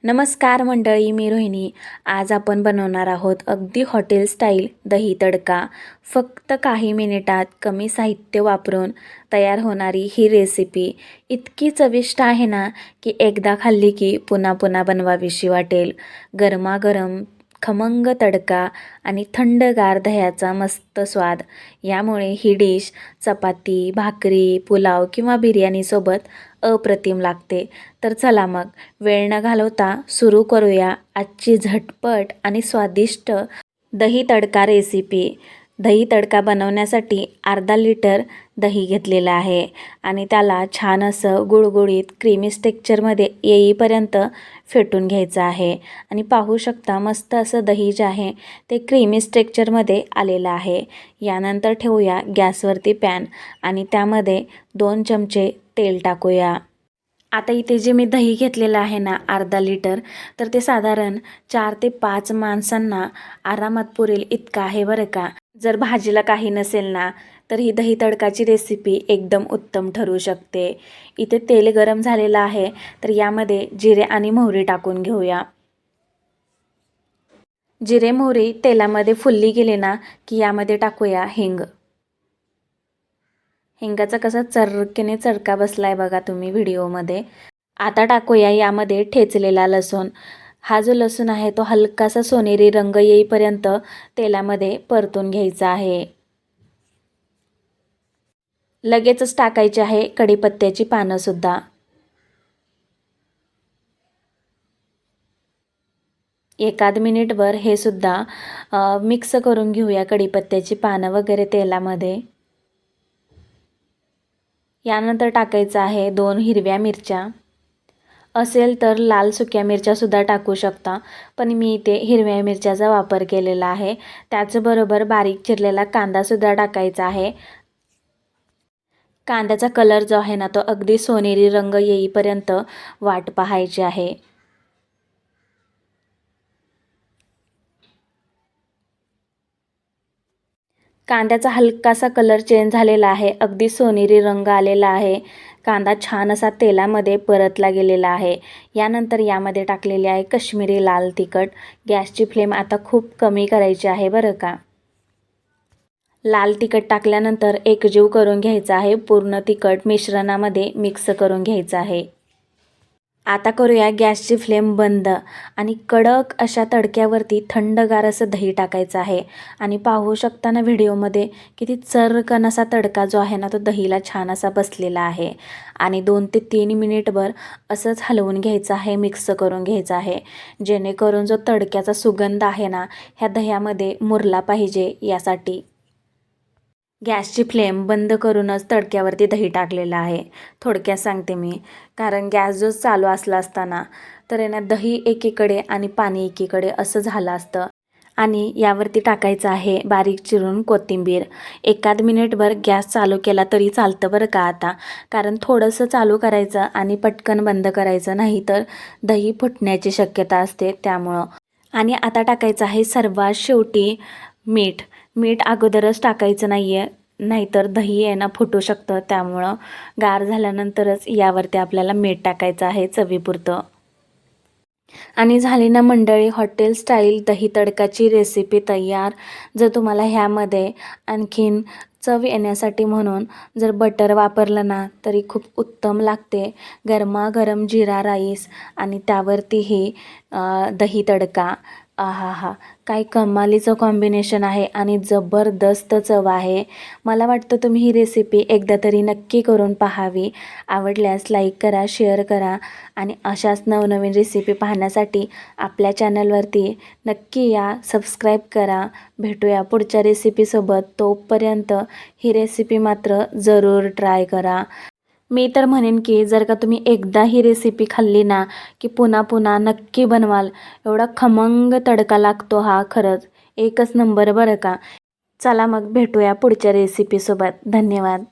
नमस्कार मंडळी, मी रोहिणी. आज आपण बनवणार आहोत अगदी हॉटेल स्टाईल दही तडका. फक्त काही मिनिटात कमी साहित्य वापरून तयार होणारी ही रेसिपी इतकी चविष्ट आहे ना की एकदा खाल्ली की पुन्हा पुन्हा बनवावीशी वाटेल. गरमागरम खमंग तडका आणि थंडगार दह्याचा मस्त स्वाद यामुळे ही डिश चपाती, भाकरी, पुलाव किंवा बिर्याणीसोबत अप्रतिम लागते. तर चला मग वेळ न घालवता सुरू करूया आजची झटपट आणि स्वादिष्ट दही तडका रेसिपी. दही तडका बनवण्यासाठी अर्धा लिटर दही घेतलेलं आहे आणि त्याला छान असं गुळगुळीत क्रीमी टेक्स्चरमध्ये येईपर्यंत फेटून घ्यायचं आहे. आणि पाहू शकता मस्त असं दही जे आहे ते क्रीमी टेक्स्चरमध्ये आलेलं आहे. यानंतर ठेवूया गॅसवरती पॅन आणि त्यामध्ये 2 चमचे तेल टाकूया. आता इथे जे मी दही घेतलेलं आहे ना अर्धा लिटर, तर ते साधारण 4 ते 5 माणसांना आरामात पुरेल इतकं आहे बरं का. जर भाजीला काही नसेल ना तर ही दही तडकाची रेसिपी एकदम उत्तम ठरू शकते. इथे तेल गरम झालेलं आहे तर यामध्ये जिरे आणि मोहरी टाकून घेऊया. जिरे मोहरी तेलामध्ये फुलली गेली ना की यामध्ये टाकूया हिंग. हिंगाचा कसा चरकेने चरका बसलाय बघा तुम्ही व्हिडिओमध्ये. आता टाकूया यामध्ये ठेचलेला लसूण. हा जो लसूण आहे तो हलकासा सोनेरी रंग येईपर्यंत तेलामध्ये परतून घ्यायचा आहे. लगेचच टाकायची आहे कढीपत्त्याची पानं सुद्धा. एखाद मिनिटभर हे सुद्धा मिक्स करून घेऊया कढीपत्त्याची पानं वगैरे तेलामध्ये. यानंतर टाकायचं आहे 2 हिरव्या मिरच्या. असेल तर लाल सुक्या मिरच्यासुद्धा टाकू शकता, पण मी इथे हिरव्या मिरच्याचा वापर केलेला आहे. त्याचबरोबर बारीक चिरलेला कांदासुद्धा टाकायचा आहे. कांद्याचा कलर जो आहे ना तो अगदी सोनेरी रंग येईपर्यंत वाट पाहायची आहे. कांद्याचा हलकासा कलर चेंज झालेला आहे, अगदी सोनेरी रंग आलेला आहे. कांदा छान असा तेलामध्ये परतला गेलेला आहे. यानंतर यामध्ये टाकलेले आहे काश्मीरी लाल तिखट. गॅसची फ्लेम आता खूप कमी करायची आहे बरं का. लाल तिखट टाकल्यानंतर एकजीव करून घ्यायचा आहे. पूर्ण तिखट मिश्रणामध्ये मिक्स करून घ्यायचं आहे. आता करूया गॅसची फ्लेम बंद आणि कडक अशा तडक्यावरती थंडगार असं दही टाकायचं आहे. आणि पाहू शकता ना व्हिडिओमध्ये किती चरकन असा तडका जो आहे ना तो दहीला छान असा बसलेला आहे. आणि 2 ते 3 मिनिटभर असंच हलवून घ्यायचं आहे, मिक्स करून घ्यायचं आहे, जेणेकरून जो तडक्याचा सुगंध आहे ना ह्या दह्यामध्ये मुरला पाहिजे यासाठी. गॅसची फ्लेम बंद करूनच तडक्यावरती दही टाकलेलं आहे. थोडक्यात सांगते मी, कारण गॅस जो चालू असला असताना तर आहे ना दही एकीकडे आणि पाणी एकीकडे असं झालं असतं. आणि यावरती टाकायचं आहे बारीक चिरून कोथिंबीर. एखाद मिनिटभर गॅस चालू केला तरी चालतं बरं का आता, कारण थोडंसं चालू करायचं आणि पटकन बंद करायचं, नाही तर दही फुटण्याची शक्यता असते त्यामुळं. आणि आता टाकायचं आहे सर्वात शेवटी मीठ. मीठ अगोदरच टाकायचं नाही आहे, नाहीतर दही आहे ना फुटू शकतं. त्यामुळं गार झाल्यानंतरच यावरती आपल्याला मीठ टाकायचं आहे चवीपुरतं. आणि झाली ना मंडळी हॉटेल स्टाईल दही तडकाची रेसिपी तयार. जर तुम्हाला ह्यामध्ये आणखीन चव येण्यासाठी म्हणून जर बटर वापरलं ना तरी खूप उत्तम लागते. गरमागरम जिरा राईस आणि त्यावरती ही दही तडका. आहाहा, काय कमालीचं कॉम्बिनेशन आहे आणि जबरदस्त चव आहे. मला वाटतं तुम्ही ही रेसिपी एकदा तरी नक्की करून पाहावी. आवडल्यास लाईक करा, शेअर करा आणि अशाच नवनवीन रेसिपी पाहण्यासाठी आपल्या चॅनलवरती नक्की या, सबस्क्राईब करा. भेटूया पुढच्या रेसिपीसोबत. तोपर्यंत ही रेसिपी मात्र जरूर ट्राय करा. मी तर म्हणेन की जर का तुम्ही एकदा ही रेसिपी खाल्ली ना की पुन्हा पुन्हा नक्की बनवाल. एवढा खमंग तडका लागतो हा, खरंच एकच नंबर बरं का. चला मग भेटूया पुढच्या रेसिपीसोबत. धन्यवाद.